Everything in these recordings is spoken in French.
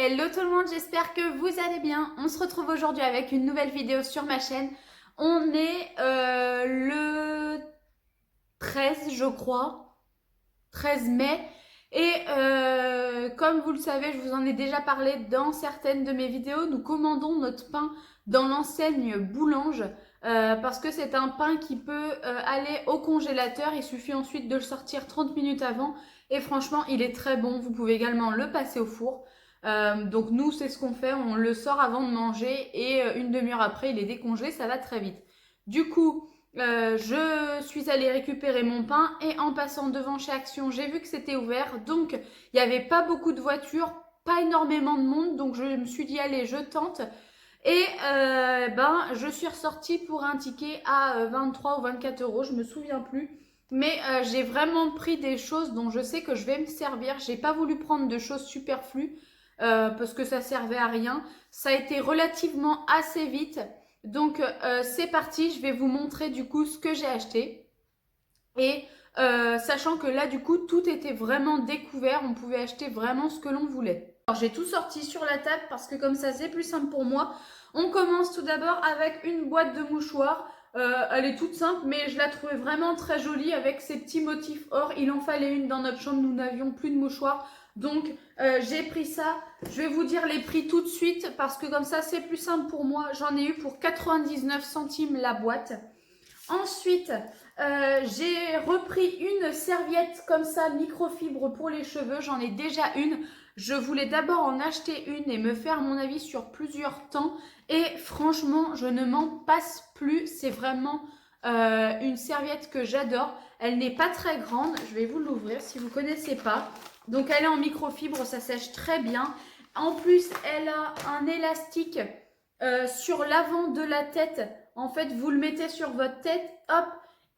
Hello tout le monde, j'espère que vous allez bien. On se retrouve aujourd'hui avec une nouvelle vidéo sur ma chaîne. On est le 13, je crois, 13 mai. Et comme vous le savez, je vous en ai déjà parlé dans certaines de mes vidéos, nous commandons notre pain dans l'enseigne Boulange parce que c'est un pain qui peut aller au congélateur. Il suffit ensuite de le sortir 30 minutes avant et franchement, il est très bon. Vous pouvez également le passer au four. Donc nous, c'est ce qu'on fait, on le sort avant de manger et une demi-heure après, il est décongelé, ça va très vite. Du coup, je suis allée récupérer mon pain et en passant devant chez Action, j'ai vu que c'était ouvert. Donc, il n'y avait pas beaucoup de voitures, pas énormément de monde. Donc, je me suis dit, allez, je tente. Et je suis ressortie pour un ticket à 23 ou 24 euros, je me souviens plus. Mais j'ai vraiment pris des choses dont je sais que je vais me servir. J'ai pas voulu prendre de choses superflues parce que ça servait à rien. Ça a été relativement assez vite. Donc c'est parti, je vais vous montrer du coup ce que j'ai acheté. Et sachant que là du coup tout était vraiment découvert, on pouvait acheter vraiment ce que l'on voulait. Alors j'ai tout sorti sur la table parce que comme ça c'est plus simple pour moi. On commence tout d'abord avec une boîte de mouchoirs. Elle est toute simple mais je la trouvais vraiment très jolie avec ces petits motifs or. Il en fallait une dans notre chambre, nous n'avions plus de mouchoirs. Donc j'ai pris ça. Je vais vous dire les prix tout de suite parce que comme ça c'est plus simple pour moi. J'en ai eu pour 99 centimes la boîte. Ensuite, j'ai repris une serviette comme ça, microfibre pour les cheveux. J'en ai déjà une. Je voulais d'abord en acheter une et me faire mon avis sur plusieurs temps. Et franchement, je ne m'en passe plus. C'est vraiment une serviette que j'adore. Elle n'est pas très grande. Je vais vous l'ouvrir si vous ne connaissez pas. Donc, elle est en microfibre. Ça sèche très bien. En plus, elle a un élastique sur l'avant de la tête. En fait, vous le mettez sur votre tête, hop,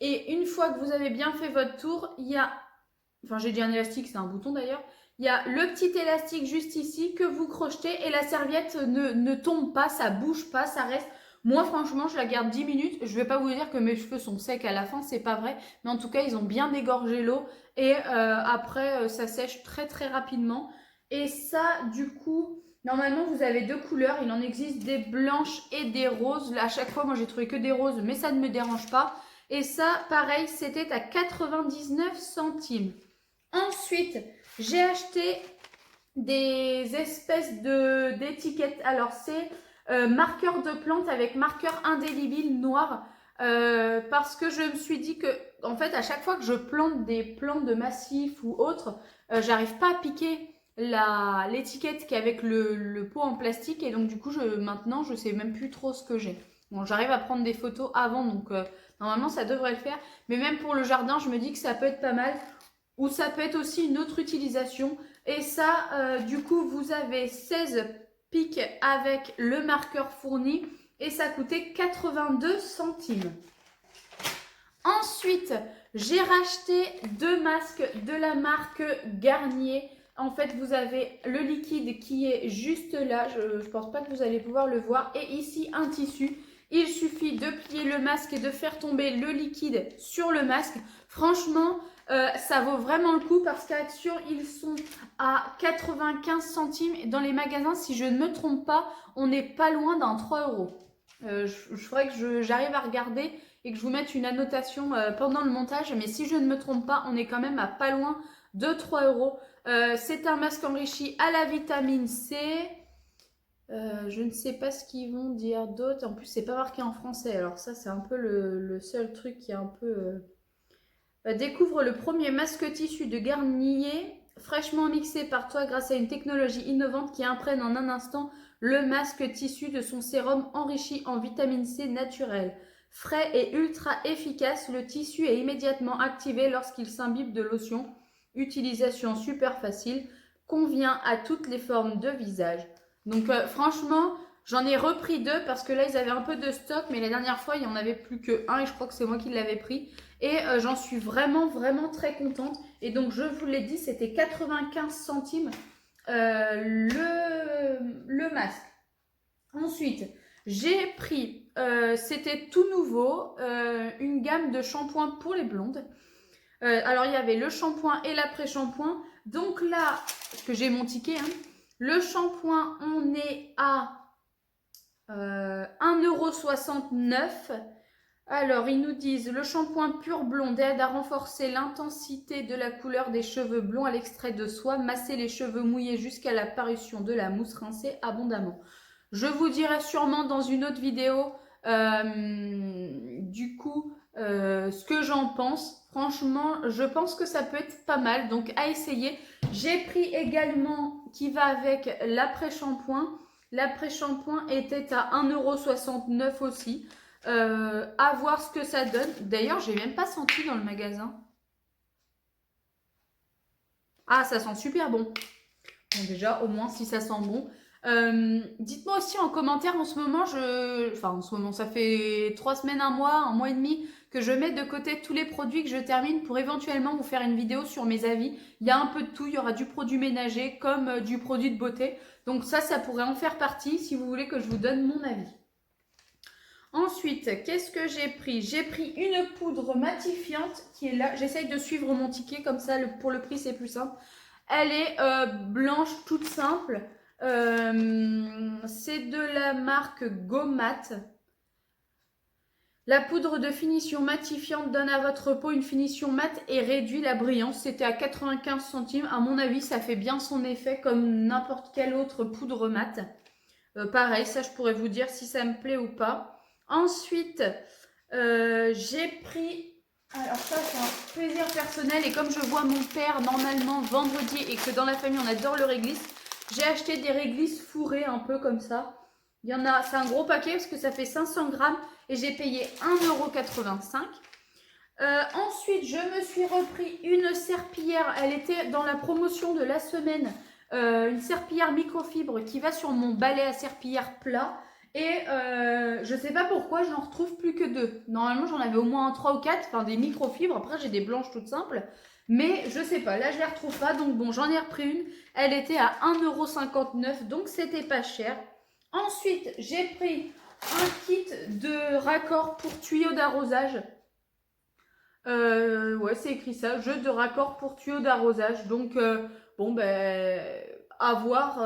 et une fois que vous avez bien fait votre tour, il y a, enfin j'ai dit un élastique, c'est un bouton d'ailleurs, il y a le petit élastique juste ici que vous crochetez et la serviette ne tombe pas, ça bouge pas, ça reste. Moi franchement, je la garde 10 minutes. Je vais pas vous dire que mes cheveux sont secs à la fin, c'est pas vrai, mais en tout cas, ils ont bien dégorgé l'eau et après, ça sèche très très rapidement. Et ça, du coup, normalement, vous avez deux couleurs. Il en existe des blanches et des roses. Là, à chaque fois, moi, j'ai trouvé que des roses, mais ça ne me dérange pas. Et ça, pareil, c'était à 99 centimes. Ensuite, j'ai acheté des espèces d'étiquettes. Alors, c'est marqueur de plante avec marqueur indélébile noir. Parce que je me suis dit que, en fait, à chaque fois que je plante des plantes de massif ou autre, j'arrive pas à piquer l'étiquette qui est avec le pot en plastique et donc du coup maintenant je sais même plus trop ce que j'ai. Bon, j'arrive à prendre des photos avant donc normalement ça devrait le faire, mais même pour le jardin je me dis que ça peut être pas mal ou ça peut être aussi une autre utilisation. Et ça du coup vous avez 16 pics avec le marqueur fourni et ça coûtait 82 centimes. Ensuite, j'ai racheté deux masques de la marque Garnier. En fait, vous avez le liquide qui est juste là. Je ne pense pas que vous allez pouvoir le voir. Et ici, un tissu. Il suffit de plier le masque et de faire tomber le liquide sur le masque. Franchement, ça vaut vraiment le coup parce qu'à Action, ils sont à 95 centimes. Dans les magasins, si je ne me trompe pas, on n'est pas loin d'un 3 euros. Je ferais que j'arrive à regarder et que je vous mette une annotation pendant le montage. Mais si je ne me trompe pas, on est quand même à pas loin de 3 euros. C'est un masque enrichi à la vitamine C. Je ne sais pas ce qu'ils vont dire d'autre. En plus, c'est pas marqué en français. Alors ça, c'est un peu le seul truc qui est un peu... découvre le premier masque tissu de Garnier, fraîchement mixé par toi grâce à une technologie innovante qui imprègne en un instant le masque tissu de son sérum enrichi en vitamine C naturelle. Frais et ultra efficace, le tissu est immédiatement activé lorsqu'il s'imbibe de lotion. Utilisation super facile, convient à toutes les formes de visage. Donc franchement, j'en ai repris deux parce que là ils avaient un peu de stock, mais la dernière fois il n'y en avait plus que un et je crois que c'est moi qui l'avais pris. Et j'en suis vraiment vraiment très contente. Et donc je vous l'ai dit, c'était 95 centimes le masque. Ensuite, j'ai pris, c'était tout nouveau, une gamme de shampoings pour les blondes. Alors il y avait le shampoing et l'après-shampoing. Donc là, que j'ai mon ticket, hein, Le shampoing, on est à 1,69 €. Alors, ils nous disent le shampoing pur blond aide à renforcer l'intensité de la couleur des cheveux blonds à l'extrait de soie, masser les cheveux mouillés jusqu'à l'apparition de la mousse, rincée abondamment. Je vous dirai sûrement dans une autre vidéo ce que j'en pense. Franchement, je pense que ça peut être pas mal, donc à essayer. J'ai pris également, qui va avec l'après-shampoing. L'après-shampoing était à 1,69 € aussi. À voir ce que ça donne. D'ailleurs, j'ai même pas senti dans le magasin. Ah, ça sent super bon. Bon, déjà, au moins, si ça sent bon. Dites-moi aussi en commentaire en ce moment, ça fait 3 semaines, un mois et demi que je mets de côté tous les produits que je termine pour éventuellement vous faire une vidéo sur mes avis. Il y a un peu de tout, il y aura du produit ménager comme du produit de beauté. Donc ça pourrait en faire partie si vous voulez que je vous donne mon avis. Ensuite, qu'est-ce que j'ai pris? J'ai pris une poudre matifiante qui est là. J'essaye de suivre mon ticket comme ça, pour le prix c'est plus simple. Elle est blanche, toute simple. C'est de la marque Gomat. La poudre de finition matifiante donne à votre peau une finition mate et réduit la brillance. C'était à 95 centimes. À mon avis, ça fait bien son effet comme n'importe quelle autre poudre mate. Pareil, ça je pourrais vous dire si ça me plaît ou pas. Ensuite, j'ai pris... Alors ça, c'est un plaisir personnel. Et comme je vois mon père normalement vendredi et que dans la famille, on adore le réglisse, j'ai acheté des réglisses fourrées un peu comme ça. Il y en a, c'est un gros paquet parce que ça fait 500 grammes et j'ai payé 1,85 €. Ensuite, je me suis repris une serpillière. Elle était dans la promotion de la semaine. Une serpillière microfibre qui va sur mon balai à serpillière plat. Et je sais pas pourquoi, je n'en retrouve plus que 2. Normalement, j'en avais au moins 3 ou 4, enfin des microfibres. Après, j'ai des blanches toutes simples. Mais je sais pas, là, je les retrouve pas. Donc bon, j'en ai repris une. Elle était à 1,59 €, donc c'était pas cher. Ensuite, j'ai pris un kit de raccord pour tuyaux d'arrosage. Ouais, c'est écrit ça, jeu de raccord pour tuyaux d'arrosage. Donc, bon, ben, à voir.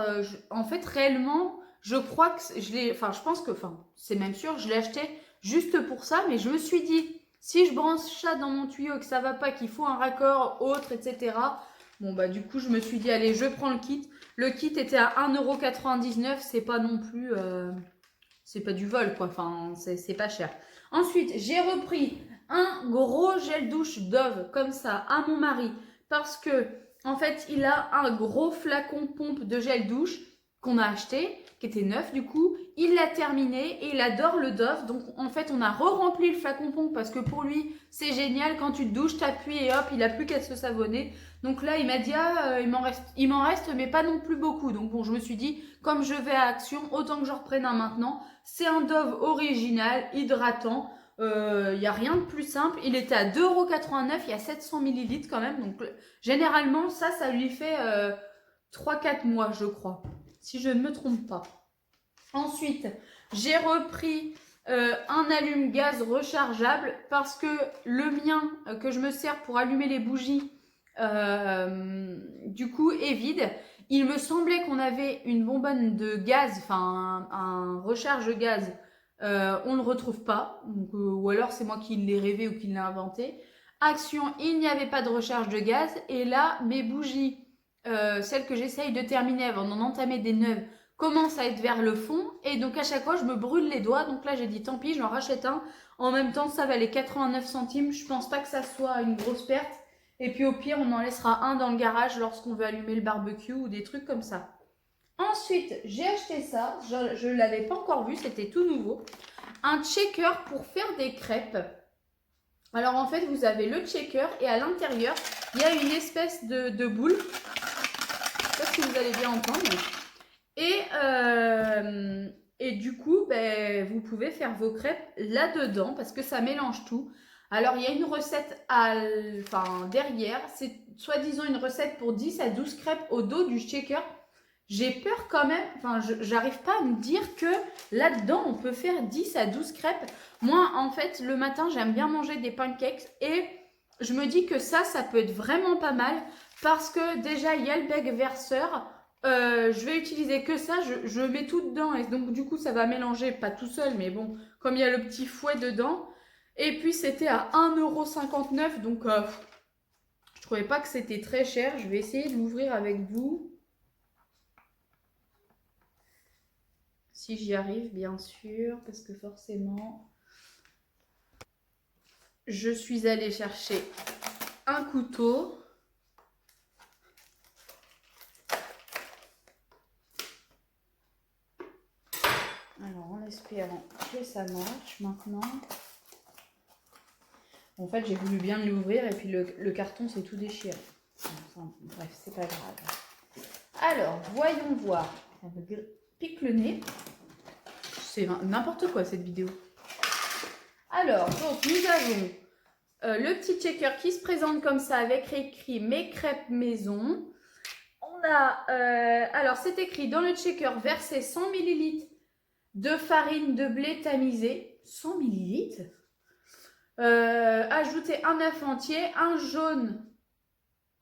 En fait, réellement, je crois que je pense que, c'est même sûr, je l'ai acheté juste pour ça. Mais je me suis dit, si je branche ça dans mon tuyau et que ça va pas, qu'il faut un raccord autre, etc. Bon, bah, du coup, je me suis dit, allez, je prends le kit. Le kit était à 1,99 €. C'est pas non plus, c'est pas du vol, quoi. Enfin, c'est pas cher. Ensuite, j'ai repris un gros gel douche Dove comme ça à mon mari parce que en fait il a un gros flacon pompe de gel douche qu'on a acheté, qui était neuf du coup. Il l'a terminé et il adore le Dove, donc en fait on a re-rempli le flacon pompe parce que pour lui c'est génial, quand tu te douches t'appuies et hop il a plus qu'à se savonner. Donc là il m'a dit il m'en reste mais pas non plus beaucoup. Donc bon, je me suis dit comme je vais à Action, autant que j'en reprenne un maintenant. C'est un Dove original, hydratant. Il n'y a rien de plus simple. Il était à 2,89 €. Il y a 700 ml quand même. Donc généralement, ça lui fait 3-4 mois, je crois. Si je ne me trompe pas. Ensuite, j'ai repris un allume-gaz rechargeable parce que le mien que je me sers pour allumer les bougies, du coup, est vide. Il me semblait qu'on avait une bonbonne de gaz, enfin un recharge-gaz. On ne le retrouve pas, donc, ou alors c'est moi qui l'ai rêvé ou qui l'ai inventé. Action, il n'y avait pas de recharge de gaz. Et là, mes bougies, celles que j'essaye de terminer avant d'en entamer des neuves, commencent à être vers le fond. Et donc à chaque fois, je me brûle les doigts. Donc là, j'ai dit tant pis, j'en rachète un. En même temps, ça valait 89 centimes. Je pense pas que ça soit une grosse perte. Et puis au pire, on en laissera un dans le garage lorsqu'on veut allumer le barbecue ou des trucs comme ça. Ensuite, j'ai acheté ça, je ne l'avais pas encore vu, c'était tout nouveau. Un checker pour faire des crêpes. Alors en fait, vous avez le checker et à l'intérieur, il y a une espèce de boule. Je ne sais pas si vous allez bien entendre. Et du coup, ben, vous pouvez faire vos crêpes là-dedans parce que ça mélange tout. Alors, il y a une recette derrière. C'est soi-disant une recette pour 10 à 12 crêpes au dos du shaker. J'ai peur quand même, j'arrive pas à me dire que là-dedans, on peut faire 10 à 12 crêpes. Moi, en fait, le matin, j'aime bien manger des pancakes et je me dis que ça peut être vraiment pas mal parce que déjà, il y a le bec verseur. je vais utiliser que ça, je mets tout dedans et donc du coup ça va mélanger, pas tout seul, mais bon, comme il y a le petit fouet dedans. Et puis c'était à 1,59 € donc je trouvais pas que c'était très cher. Je vais essayer de l'ouvrir avec vous. Si j'y arrive, bien sûr, parce que forcément, je suis allée chercher un couteau. Alors, en espérant que ça marche maintenant. En fait, j'ai voulu bien l'ouvrir et puis le carton s'est tout déchiré. Bref, c'est pas grave. Alors, voyons voir. Ça me pique le nez. C'est n'importe quoi cette vidéo. Alors, donc nous avons le petit checker qui se présente comme ça avec écrit mes crêpes maison. On a, alors c'est écrit dans le checker, verser 100 ml de farine de blé tamisée. 100 ml. Ajouter un œuf entier,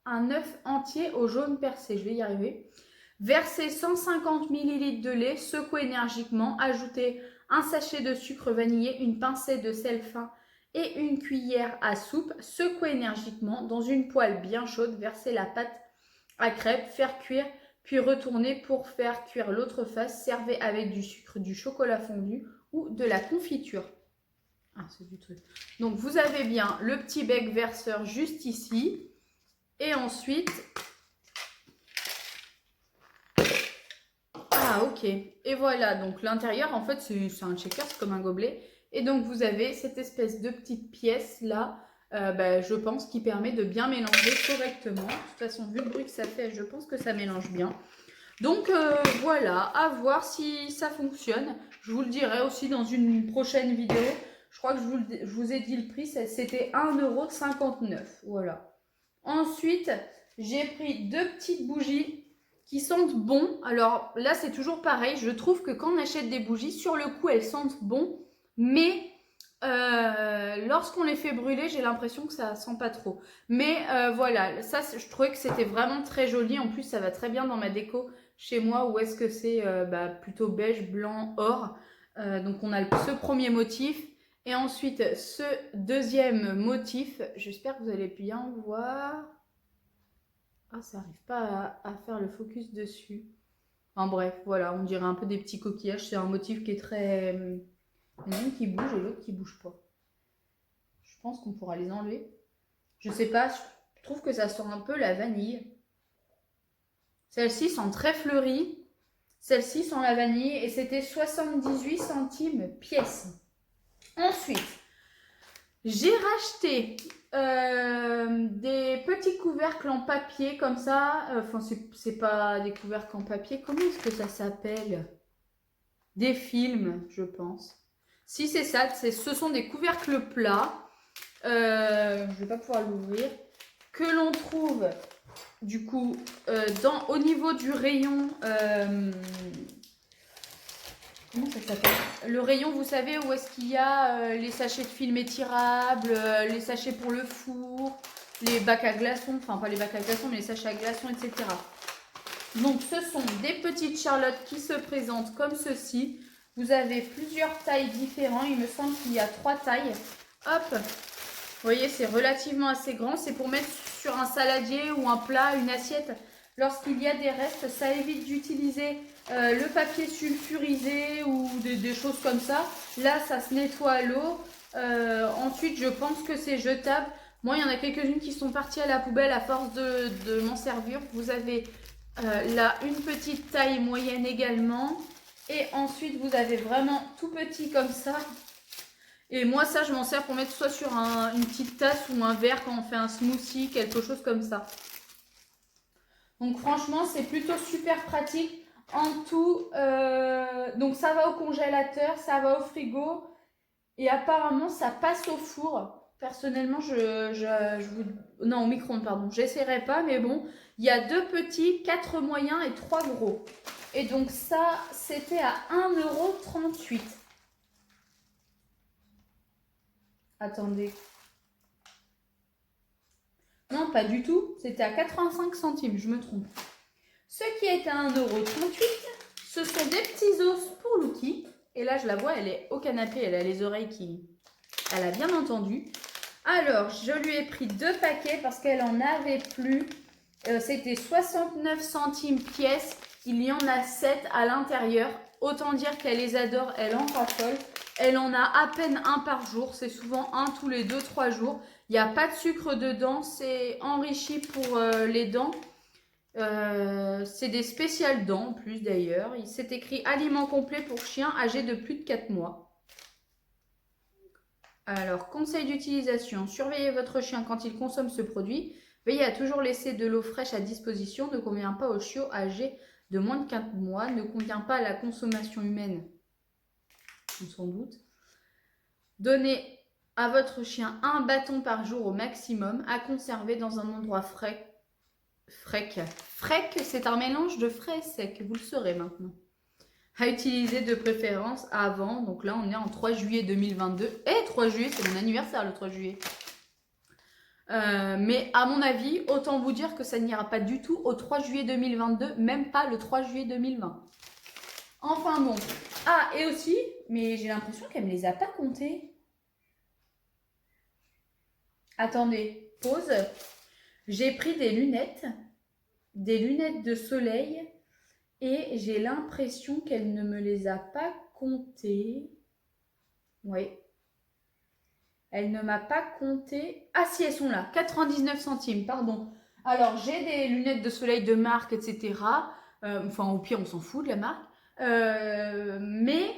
un œuf entier au jaune percé. Je vais y arriver. Verser 150 ml de lait, secouer énergiquement, ajouter un sachet de sucre vanillé, une pincée de sel fin et une cuillère à soupe, secouer énergiquement dans une poêle bien chaude, verser la pâte à crêpes, faire cuire, puis retourner pour faire cuire l'autre face, servez avec du sucre, du chocolat fondu ou de la confiture. Ah, c'est du truc. Donc vous avez bien le petit bec verseur juste ici et ensuite... Ah ok, et voilà, donc l'intérieur en fait c'est un shaker, c'est comme un gobelet. Et donc vous avez cette espèce de petite pièce là, je pense qui permet de bien mélanger correctement. De toute façon, vu le bruit que ça fait, je pense que ça mélange bien. Donc voilà, à voir si ça fonctionne. Je vous le dirai aussi dans une prochaine vidéo. Je crois que je vous ai dit le prix, c'était 1,59 €. Voilà. Ensuite, j'ai pris 2 petites bougies qui sentent bon. Alors là, c'est toujours pareil. Je trouve que quand on achète des bougies, sur le coup, elles sentent bon. Mais lorsqu'on les fait brûler, j'ai l'impression que ça sent pas trop. Mais voilà, ça, je trouvais que c'était vraiment très joli. En plus, ça va très bien dans ma déco chez moi, où est-ce que c'est plutôt beige, blanc, or. Donc on a ce premier motif. Et ensuite, ce deuxième motif. J'espère que vous allez bien voir. Ah, ça n'arrive pas à faire le focus dessus. Enfin bref, voilà, on dirait un peu des petits coquillages. C'est un motif qui est très... Il y en a une qui bouge et l'autre qui bouge pas. Je pense qu'on pourra les enlever. Je sais pas, je trouve que ça sent un peu la vanille. Celle-ci sent très fleurie. Celle-ci sent la vanille et c'était 78 centimes pièce. Ensuite, j'ai racheté des petits couvercles en papier comme ça. Enfin, c'est pas des couvercles en papier. Comment est-ce que ça s'appelle? Des films, je pense. Si c'est ça, ce sont des couvercles plats. Je vais pas pouvoir l'ouvrir. Que l'on trouve du coup au niveau du rayon. Comment ça s'appelle? Le rayon, vous savez, où est-ce qu'il y a les sachets de film étirables, les sachets pour le four, les bacs à glaçons, enfin pas les bacs à glaçons, mais les sachets à glaçons, etc. Donc ce sont des petites charlottes qui se présentent comme ceci. Vous avez plusieurs tailles différentes, il me semble qu'il y a 3 tailles. Hop, vous voyez, c'est relativement assez grand, c'est pour mettre sur un saladier ou un plat, une assiette. Lorsqu'il y a des restes, ça évite d'utiliser le papier sulfurisé ou des choses comme ça. Là, ça se nettoie à l'eau. Ensuite, je pense que c'est jetable. Moi, il y en a quelques-unes qui sont parties à la poubelle à force de m'en servir. Vous avez là une petite taille moyenne également. Et ensuite, vous avez vraiment tout petit comme ça. Et moi, ça, je m'en sers pour mettre soit sur une petite tasse ou un verre quand on fait un smoothie, quelque chose comme ça. Donc franchement, c'est plutôt super pratique. En tout, donc ça va au congélateur, ça va au frigo. Et apparemment, ça passe au four. Personnellement, non, au micro-ondes, pardon. J'essaierai pas, mais bon. Il y a 2 petits, 4 moyens et 3 gros. Et donc ça, c'était à 1,38 €. Attendez. Non, pas du tout. C'était à 85 centimes, je me trompe. Ce qui est à 1,38 €, ce sont des petits os pour Lucky. Et là, je la vois, elle est au canapé, elle a les oreilles qui... Elle a bien entendu. Alors, je lui ai pris 2 paquets parce qu'elle en avait plus. C'était 69 centimes pièce. Il y en a 7 à l'intérieur. Autant dire qu'elle les adore, elle en raffole. Elle en a à peine un par jour. C'est souvent un tous les 2-3 jours. Il n'y a pas de sucre dedans. C'est enrichi pour les dents. C'est des spéciales dents en plus d'ailleurs. Il s'est écrit aliment complet pour chien âgé de plus de 4 mois. Alors, conseil d'utilisation. Surveillez votre chien quand il consomme ce produit. Veillez à toujours laisser de l'eau fraîche à disposition. Ne convient pas aux chiots âgés de moins de 4 mois. Ne convient pas à la consommation humaine. On s'en doute. Donnez à votre chien un bâton par jour au maximum à conserver dans un endroit frais. Frec, c'est un mélange de frais et sec. Vous le saurez maintenant. À utiliser de préférence avant. Donc là, on est en 3 juillet 2022. Et 3 juillet, c'est mon anniversaire le 3 juillet. Mais à mon avis, autant vous dire que ça n'ira pas du tout au 3 juillet 2022, même pas le 3 juillet 2020. Enfin bon. Ah, et aussi, mais j'ai l'impression qu'elle ne me les a pas comptés. Attendez, pause. J'ai pris des lunettes de soleil. Et j'ai l'impression qu'elle ne me les a pas comptées. Oui. Elle ne m'a pas compté. Ah si, elles sont là. 99 centimes, pardon. Alors, j'ai des lunettes de soleil de marque, etc. Enfin, au pire, on s'en fout de la marque. Mais,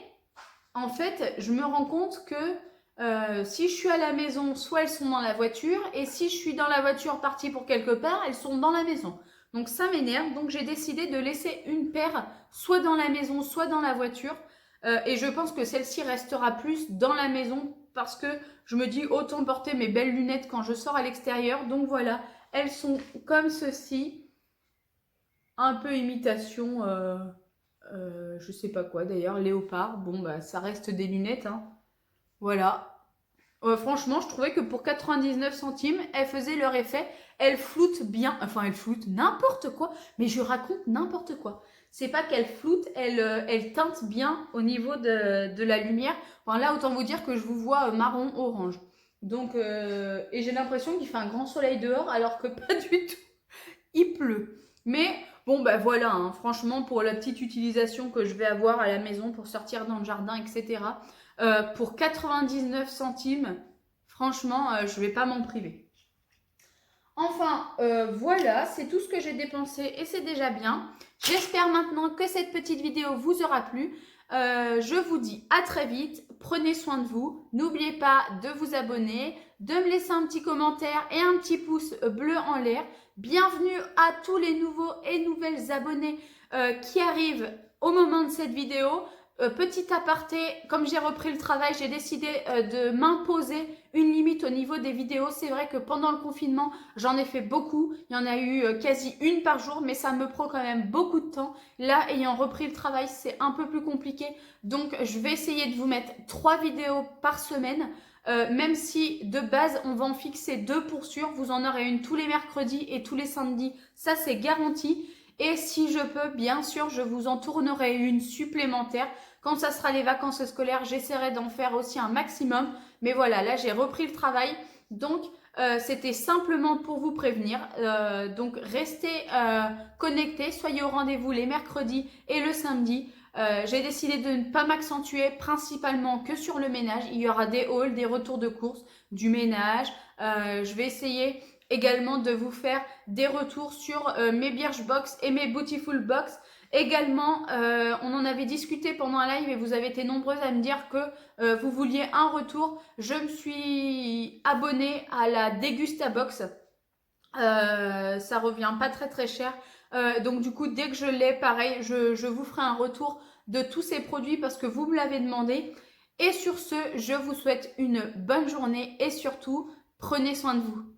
en fait, je me rends compte que si je suis à la maison, soit elles sont dans la voiture. Et si je suis dans la voiture partie pour quelque part, elles sont dans la maison. Donc ça m'énerve, donc j'ai décidé de laisser une paire soit dans la maison, soit dans la voiture. Et je pense que celle-ci restera plus dans la maison parce que je me dis autant porter mes belles lunettes quand je sors à l'extérieur. Donc voilà, elles sont comme ceci. Un peu imitation, je sais pas quoi d'ailleurs, léopard. Bon bah ça reste des lunettes, hein. Voilà. Franchement, je trouvais que pour 99 centimes, elles faisaient leur effet. Elles floutent bien. Enfin, elles floutent n'importe quoi. Mais je raconte n'importe quoi. C'est pas qu'elles floutent, elles teintent bien au niveau de la lumière. Enfin, là, autant vous dire que je vous vois marron, orange. Donc, et j'ai l'impression qu'il fait un grand soleil dehors alors que pas du tout. Il pleut. Mais bon, ben voilà, hein, franchement, pour la petite utilisation que je vais avoir à la maison pour sortir dans le jardin, etc., pour 99 centimes, franchement, je ne vais pas m'en priver. Enfin, voilà, c'est tout ce que j'ai dépensé et c'est déjà bien. J'espère maintenant que cette petite vidéo vous aura plu. Je vous dis à très vite, prenez soin de vous. N'oubliez pas de vous abonner, de me laisser un petit commentaire et un petit pouce bleu en l'air. Bienvenue à tous les nouveaux et nouvelles abonnés qui arrivent au moment de cette vidéo. Petit aparté, comme j'ai repris le travail, j'ai décidé de m'imposer une limite au niveau des vidéos. C'est vrai que pendant le confinement, j'en ai fait beaucoup. Il y en a eu quasi une par jour, mais ça me prend quand même beaucoup de temps. Là, ayant repris le travail, c'est un peu plus compliqué. Donc, je vais essayer de vous mettre 3 vidéos par semaine. Même si de base, on va en fixer 2 pour sûr. Vous en aurez une tous les mercredis et tous les samedis. Ça, c'est garanti. Et si je peux, bien sûr, je vous en tournerai une supplémentaire. Quand ça sera les vacances scolaires, j'essaierai d'en faire aussi un maximum. Mais voilà, là, j'ai repris le travail. Donc, c'était simplement pour vous prévenir. Donc, restez connectés. Soyez au rendez-vous les mercredis et le samedi. J'ai décidé de ne pas m'accentuer principalement que sur le ménage. Il y aura des hauls, des retours de course, du ménage. Je vais essayer également de vous faire des retours sur mes Birchbox et mes Beautiful Box. Également, on en avait discuté pendant un live et vous avez été nombreuses à me dire que vous vouliez un retour. Je me suis abonnée à la Degustabox. Ça revient pas très cher. Donc du coup, dès que je l'ai, pareil, je vous ferai un retour de tous ces produits parce que vous me l'avez demandé. Et sur ce, je vous souhaite une bonne journée et surtout, prenez soin de vous.